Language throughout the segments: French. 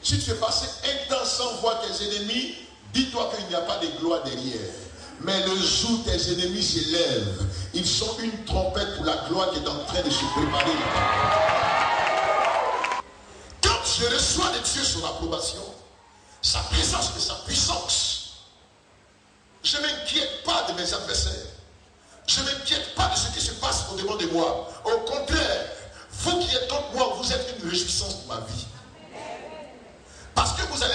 Si tu es passé un temps sans voir tes ennemis, dis-toi qu'il n'y a pas de gloire derrière. Mais le jour où tes ennemis s'élèvent, ils sont une trompette pour la gloire qui est en train de se préparer là-bas. Quand je reçois de Dieu son approbation, sa présence et sa puissance, je ne m'inquiète pas de mes adversaires. Je ne m'inquiète pas de ce qui se passe au-devant de moi. Au contraire, vous qui êtes contre moi, vous êtes une réjouissance pour ma vie. Parce que vous allez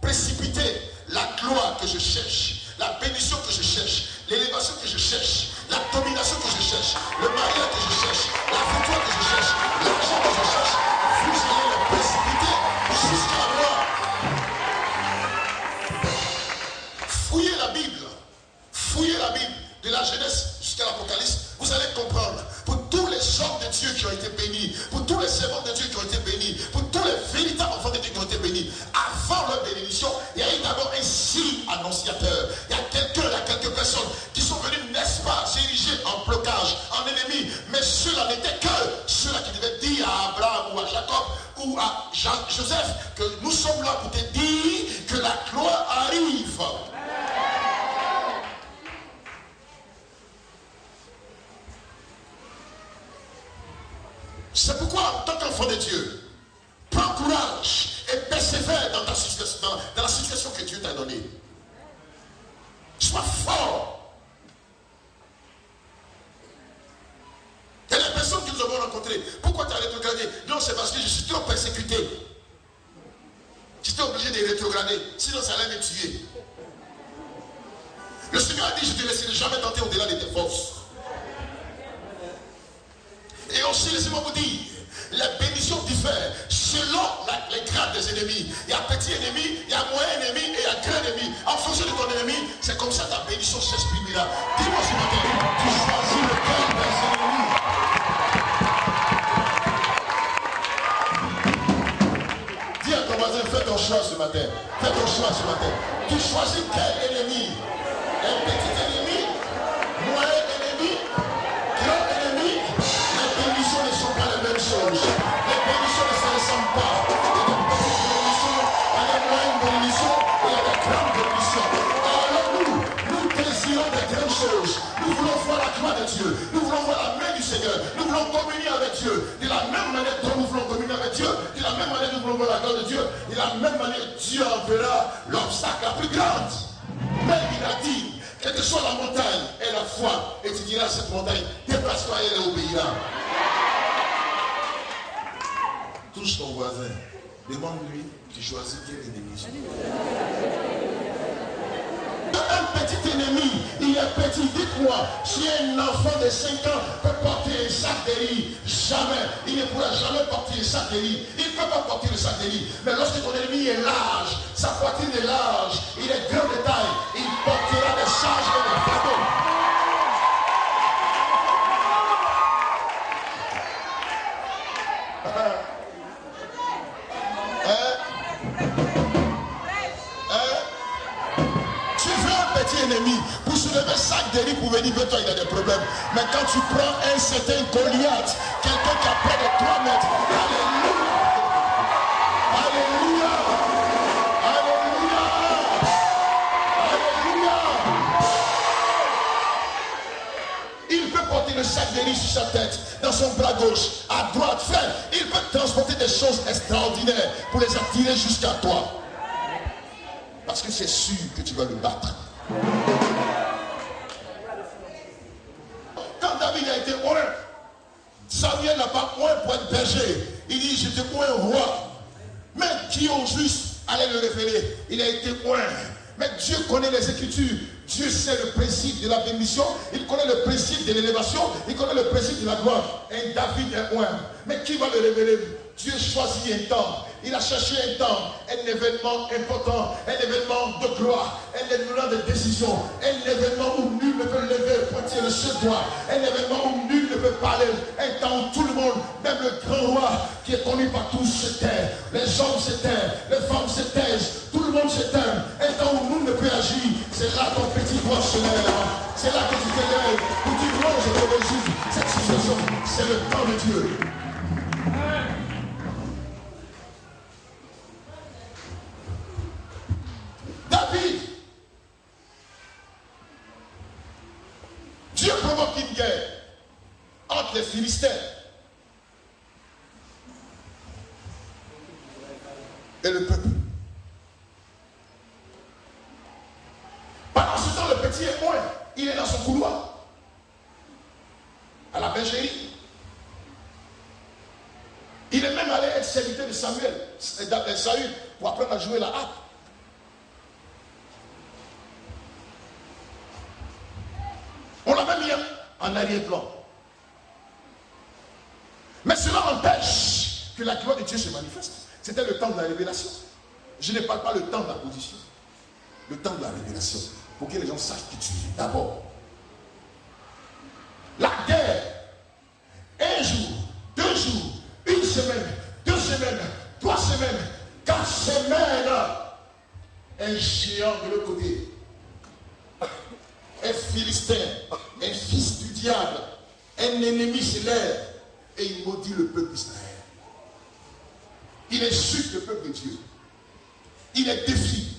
précipiter la gloire que je cherche, la bénédiction que je cherche, l'élévation que je cherche, la domination que je cherche, le mariage que je cherche, la victoire que je cherche, l'argent que je cherche. Vous allez le précipiter jusqu'à moi. Fouillez la Bible, de la Genèse jusqu'à l'Apocalypse, vous allez comprendre. Pour tous les hommes de Dieu qui ont été bénis, pour tous les servants de Dieu qui ont été bénis, pour tous les véritables enfants de Dieu qui ont été bénis, avant leur bénédiction, il y a eu d'abord un signe annonciateur. Il y a quelques personnes qui sont venues, n'est-ce pas, s'ériger en blocage, en ennemi. Mais ceux-là n'étaient que ceux-là qui devaient dire à Abraham ou à Jacob ou à Joseph que nous sommes là pour te dire que la gloire arrive. C'est pourquoi, en tant qu'enfant de Dieu, prends courage et persévère dans la situation que Dieu t'a donnée. Sois fort. Il y a des personnes que nous avons rencontrées. Pourquoi tu as rétrogradé? Non, c'est parce que je suis trop persécuté. J'étais obligé de rétrograder, sinon ça allait me tuer. Le Seigneur a dit, je ne te laisserai jamais tenter au-delà de tes forces. Et aussi, laissez-moi vous dire, les bénédictions diffèrent selon les grades des ennemis. Il y a petit ennemi, il y a moyen ennemi et il y a grand ennemi. En fonction de ton ennemi, c'est comme ça ta bénédiction s'exprimera. Dis-moi ce matin, tu choisis lequel des ennemis. Dis à ton voisin, fais ton choix ce matin. Fais ton choix ce matin. Tu choisis quel ennemi? Un petit ennemi, moyen ennemi, grand ennemi. Les bénédictions ne sont pas les mêmes choses. Les bénédictions ne se ressemblent pas. Il y a des petites bénédictions, il y a des moyennes bénédictions, et il y a des grandes bénédictions. Alors nous désirons des grandes choses. Nous voulons voir la gloire de Dieu. Nous voulons voir la main du Seigneur. Nous voulons communier avec Dieu. De la même manière dont nous voulons communier avec Dieu, de la même manière nous voulons voir la gloire de Dieu, de la même manière Dieu enverra l'obstacle la plus grande. Mais il a dit, quelle que soit la montagne et la foi, et tu diras à cette montagne, déplace-toi et elle obéira. Touche ton voisin, demande-lui, tu choisis quel ennemi. Un petit ennemi, il est petit, dites-moi, si un enfant de 5 ans peut porter un sac de riz, jamais, il ne pourra jamais porter un sac de riz. Il ne peut pas porter le sac de riz. Mais lorsque ton ennemi est large, sa poitrine est large, il est grand de taille, il portera des charges et des fardeaux. Ennemi, pour soulever sac de riz pour venir vers toi, il a des problèmes. Mais quand tu prends un certain Goliath, quelqu'un qui a près de 3 mètres, alléluia, alléluia, alléluia, alléluia. Il peut porter le sac de riz sur sa tête, dans son bras gauche, à droite, frère. Il peut transporter des choses extraordinaires pour les attirer jusqu'à toi. Parce que c'est sûr que tu vas le battre. Quand David a été oint, Samuel n'a pas oint pour être berger. Il dit, je te oint roi. Mais qui au juste allait le révéler? Il a été oint. Mais Dieu connaît les Écritures. Dieu sait le principe de la bénédiction. Il connaît le principe de l'élévation. Il connaît le principe de la gloire. Et David est oint. Mais qui va le révéler? Dieu choisit un temps. Il a cherché un temps, un événement important, un événement de gloire, un événement de décision, un événement où nul ne peut lever, pointer le seul doigt, un événement où nul ne peut parler, un temps où tout le monde, même le grand roi qui est connu par tous, se tait. Les hommes se taisent, les femmes se taisent, tout le monde se tait. Un temps où nul ne peut agir, c'est là ton petit doigt se lève. C'est là que tu te lèves pour dire non, je te résoudre cette situation. C'est le temps de Dieu. Philistins. Et le peuple. Pendant ce temps, le petit est loin. Il est dans son couloir. À la bergerie. Il est même allé être serviteur de Samuel, Saül, pour apprendre à jouer la harpe. On l'a même mis en arrière-plan. Mais cela empêche que la gloire de Dieu se manifeste. C'était le temps de la révélation. Je ne parle pas le temps de la position. Le temps de la révélation. Pour que les gens sachent qui tu es. D'abord. La guerre. Un jour, 2 jours, 1 semaine, 2 semaines, 3 semaines, 4 semaines. Un géant de l'autre côté. Un Philistin, un fils du diable, un ennemi se lève et il maudit le peuple d'Israël. Il insulte le peuple de Dieu. Il est défi.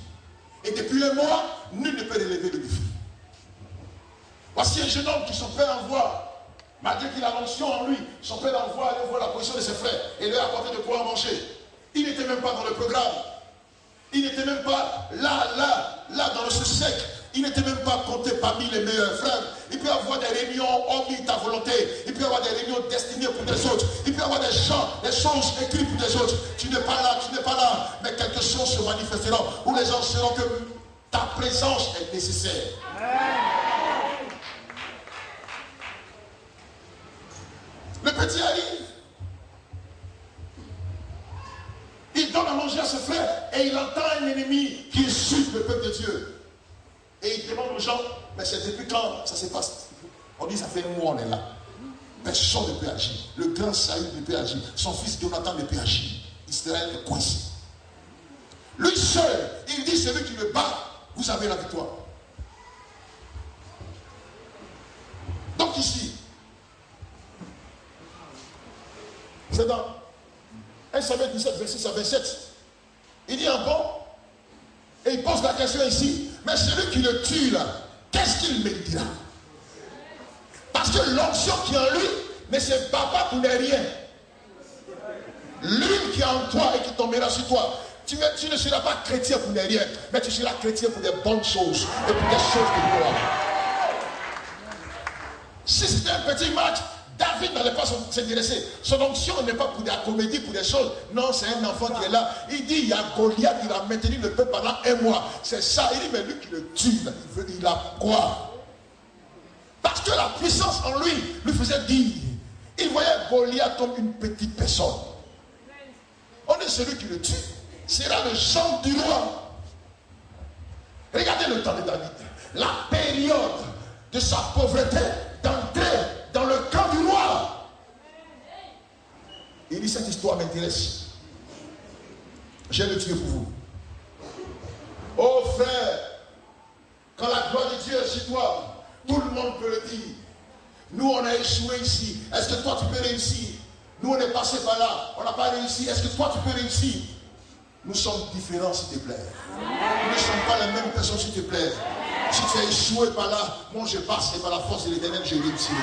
Et depuis un mois, nul ne peut relever le défi. Voici un jeune homme qui son père envoie, malgré qu'il a l'onction en lui, son père envoie aller voir la position de ses frères et leur apporter de quoi manger. Il n'était même pas dans le programme. Il n'était même pas là, dans le sec. Il n'était même pas compté parmi les meilleurs frères. Il peut y avoir des réunions hormis ta volonté. Il peut y avoir des réunions destinées pour des autres. Il peut y avoir des chants, des choses écrites pour des autres. Tu n'es pas là, mais quelque chose se manifestera où les gens sauront que ta présence est nécessaire. Le petit arrive. Il donne à manger à ses frères et il entend un ennemi qui insulte le peuple de Dieu. Et il demande aux gens, mais c'est depuis quand ça se passe? On dit, ça fait un mois on est là. Personne ne peut agir. Le grand Saül ne peut agir. Son fils Jonathan ne peut agir. Israël est coincé. Lui seul, il dit, celui qui me bat, vous avez la victoire. Donc ici, c'est dans 1 Samuel 17, 26 à 27. Il dit encore, et il pose la question ici, mais celui qui le tue là, qu'est-ce qu'il méritera? Parce que l'onction qui est en lui ne se bat pas pour les rien. L'une qui est en toi et qui tombera sur toi, tu ne seras pas chrétien pour les rien, mais tu seras chrétien pour des bonnes choses et pour des choses de gloire. Si c'était un petit match, David n'allait pas s'intéresser. Son onction n'est pas pour la comédie, pour des choses. Non, c'est un enfant qui est là. Il dit, il y a Goliath qui va maintenir le peuple pendant un mois. C'est ça. Il dit, mais lui qui le tue, il a quoi? Parce que la puissance en lui faisait dire. Il voyait Goliath comme une petite personne. On est celui qui le tue. Sera le sang du roi. Regardez le temps de David. La période de sa pauvreté, d'entrer dans le camp du roi. Il dit, cette histoire m'intéresse. J'ai le Dieu pour vous. Oh frère, quand la gloire de Dieu est sur toi, tout le monde peut le dire. Nous, on a échoué ici. Est-ce que toi, tu peux réussir? Nous, on est passé par là. On n'a pas réussi. Est-ce que toi, tu peux réussir? Nous sommes différents, s'il te plaît. Nous ne sommes pas les mêmes personnes, s'il te plaît. Si tu as échoué par là, moi je passe et par la force de l'Éternel, je réussirai.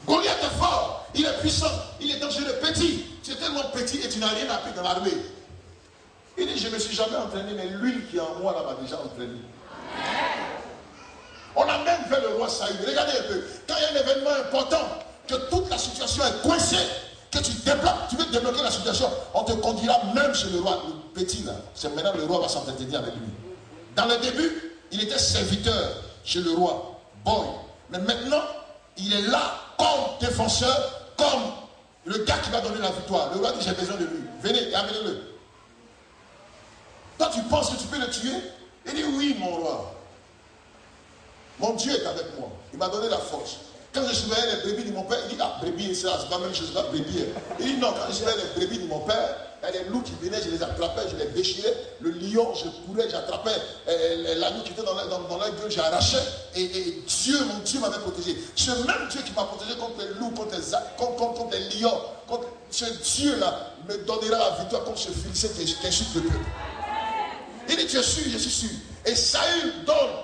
Goliath est fort, il est puissant, il est dangereux, petit. Tu es tellement petit et tu n'as rien appris dans l'armée. Il dit, je ne me suis jamais entraîné, mais l'huile qui est en moi là m'a déjà entraîné. On a même fait le roi Saül. Regardez un peu, quand il y a un événement important, que toute la situation est coincée, que tu débloques, tu veux débloquer la situation, on te conduira même chez le roi, le petit là. C'est maintenant le roi va s'entretenir avec lui. Dans le début, il était serviteur chez le roi, boy. Mais maintenant, il est là comme défenseur, comme le gars qui va donner la victoire. Le roi dit, j'ai besoin de lui. Venez et amenez-le. Toi, tu penses que tu peux le tuer? Il dit, oui, mon roi. Mon Dieu est avec moi. Il m'a donné la force. Quand je surveillais les brebis de mon père, il dit, ah, brebis, c'est pas la même chose, c'est pas brebis. Il dit, non, quand je surveillais les brebis de mon père, il y a des loups qui venaient, je les attrapais, je les déchirais. Le lion, je courais, j'attrapais l'agneau qui était dans la gueule, j'arrachais. Et Dieu, mon Dieu m'avait protégé. Ce même Dieu qui m'a protégé contre les loups, contre les lions, ce Dieu-là me donnera la victoire contre ce Philistin qui insulte le peuple. Il dit, tu es sûr, je suis sûr. Et Saül donne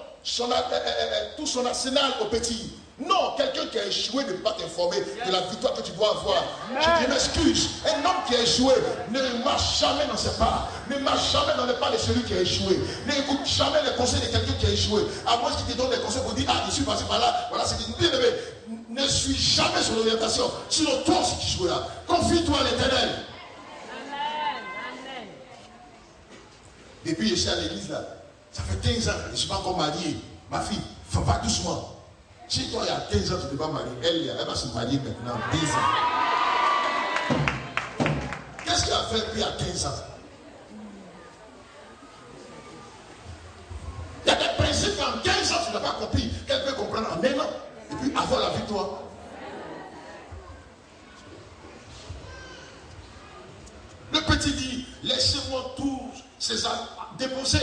tout son arsenal au petit. Non, quelqu'un qui a échoué ne peut pas t'informer de la victoire que tu dois avoir. Je dis m'excuse. Un homme qui a échoué ne marche jamais dans ses pas. Ne marche jamais dans les pas de celui qui a échoué. N'écoute jamais les conseils de quelqu'un qui a échoué. À moins qu'il te donne des conseils pour dire, ah, je suis passé par là, voilà, c'est bien aimé. Ne suis jamais sur l'orientation. Sinon, toi aussi tu échoueras. Confie-toi à l'Éternel. Depuis, je suis à l'église là. Ça fait 15 ans, je ne suis pas encore marié. Ma fille, va doucement. Si toi, il y a 15 ans, tu ne t'es pas marié, elle va se marier maintenant, 10 ans. Qu'est-ce qu'elle a fait depuis il y a 15 ans? Il y a des principes qu'en 15 ans, tu n'as pas compris, qu'elle peut comprendre en un an. Et puis avoir la victoire. Le petit dit, laissez-moi tous ces âmes déposer.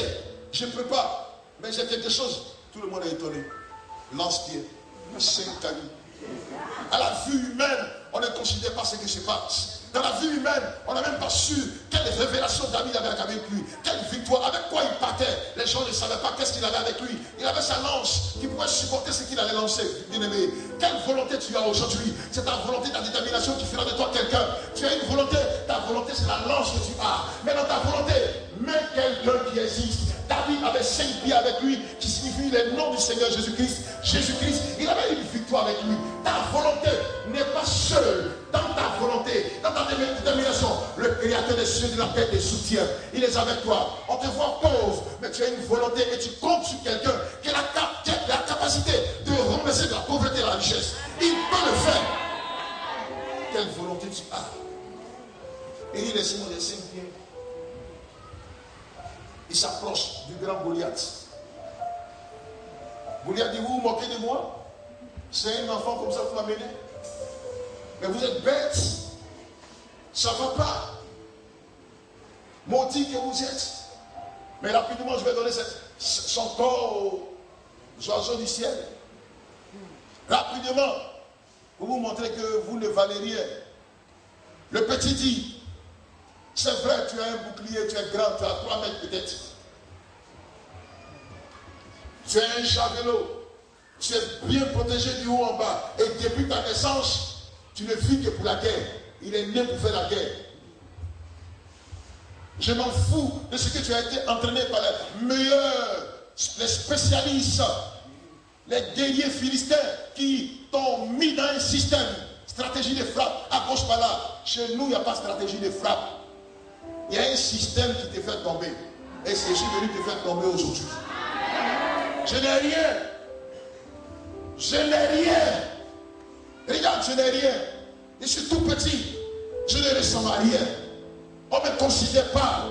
Je ne peux pas, mais j'ai quelque chose. Tout le monde est étonné. Lance-pied, le Saint-Cali. À la vue humaine, on ne considère pas ce qui se passe. Dans la vie humaine, on n'a même pas su quelle révélation David avait avec lui, quelle victoire, avec quoi il partait. Les gens ne savaient pas qu'est-ce qu'il avait avec lui. Il avait sa lance qui pouvait supporter ce qu'il allait lancer. Bien-aimé, quelle volonté tu as aujourd'hui? C'est ta volonté, ta détermination qui fera de toi quelqu'un. Tu as une volonté, ta volonté c'est la lance que tu as. Mais dans ta volonté, mets quelqu'un qui existe. David avait 5 pieds avec lui, qui signifie le nom du Seigneur Jésus-Christ. Jésus-Christ, il avait une victoire avec lui. Ta volonté n'est pas seule. Dans ta volonté, dans ta détermination, le Créateur des cieux et de la terre te soutient. Il est avec toi. On te voit pauvre, mais tu as une volonté et tu comptes sur quelqu'un qui a la capacité de remplacer la pauvreté et la richesse. Il peut le faire. Quelle volonté tu as? Et il laisse moi les 5 pieds. Il s'approche du grand Goliath. Goliath dit, vous vous moquez de moi? C'est un enfant comme ça que vous m'amenez? Mais vous êtes bêtes. Ça ne va pas. Maudit que vous êtes. Mais rapidement, je vais donner son corps aux oiseaux du ciel. Rapidement, pour vous montrer que vous ne valez rien. Le petit dit, c'est vrai, tu as un bouclier, tu es grand, tu as 3 mètres peut-être. Tu es un javelot. Tu es bien protégé du haut en bas. Et depuis ta naissance, tu ne vis que pour la guerre. Il est né pour faire la guerre. Je m'en fous de ce que tu as été entraîné par les meilleurs, les spécialistes, les guerriers philistins qui t'ont mis dans un système, stratégie de frappe, à gauche par là. Chez nous, il n'y a pas de stratégie de frappe. Il y a un système qui te fait tomber. Et c'est juste venu te faire tomber aujourd'hui. Je n'ai rien. Je n'ai rien. Regarde, je n'ai rien. Je suis tout petit. Je ne ressemble à rien. On ne me considère pas.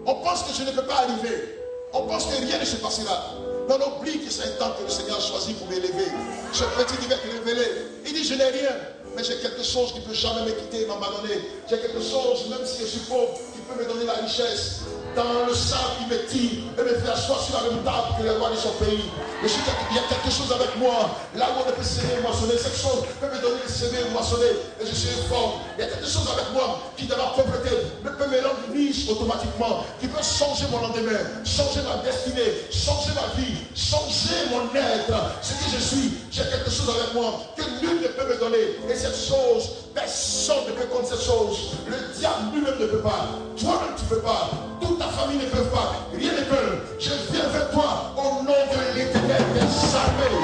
On pense que je ne peux pas arriver. On pense que rien ne se passera. Mais on oublie que c'est un temps que le Seigneur a choisi pour m'élever. Ce petit il va te révéler. Il dit, je n'ai rien. Mais j'ai quelque chose qui ne peut jamais me quitter et m'abandonner. J'ai quelque chose, même si je suis pauvre, qui peut me donner la richesse. Dans le sang qui me tire et me fait asseoir sur la même table que les rois de son pays. Il y a quelque chose avec moi. Là où on peut s'aimer, moissonner. Cette chose peut me donner le s'aimer, moissonner. Et je suis fort. Il y a quelque chose avec moi qui, dans ma pauvreté, peut me rendre riche automatiquement. Qui peut changer mon lendemain, changer ma destinée, changer ma vie, changer mon être. Ce que je suis, j'ai quelque chose avec moi que nul ne peut me donner. Et cette chose, personne ne peut contre cette chose. Le diable lui-même ne peut pas. Toi-même tu ne peux pas. Toute ta famille ne peut pas. Rien ne peut. Je viens vers toi au nom de l'Éternel des armées.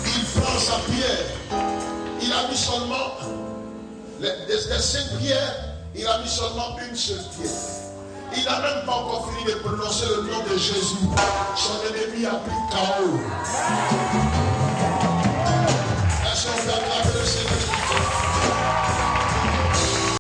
Il prend sa pierre. Il a mis seulement des 5 pierres. Il a mis seulement une seule pierre. Il n'a même pas encore fini de prononcer le nom de Jésus. Son ennemi a pris KO. Est-ce qu'on peut acclamer le Seigneur?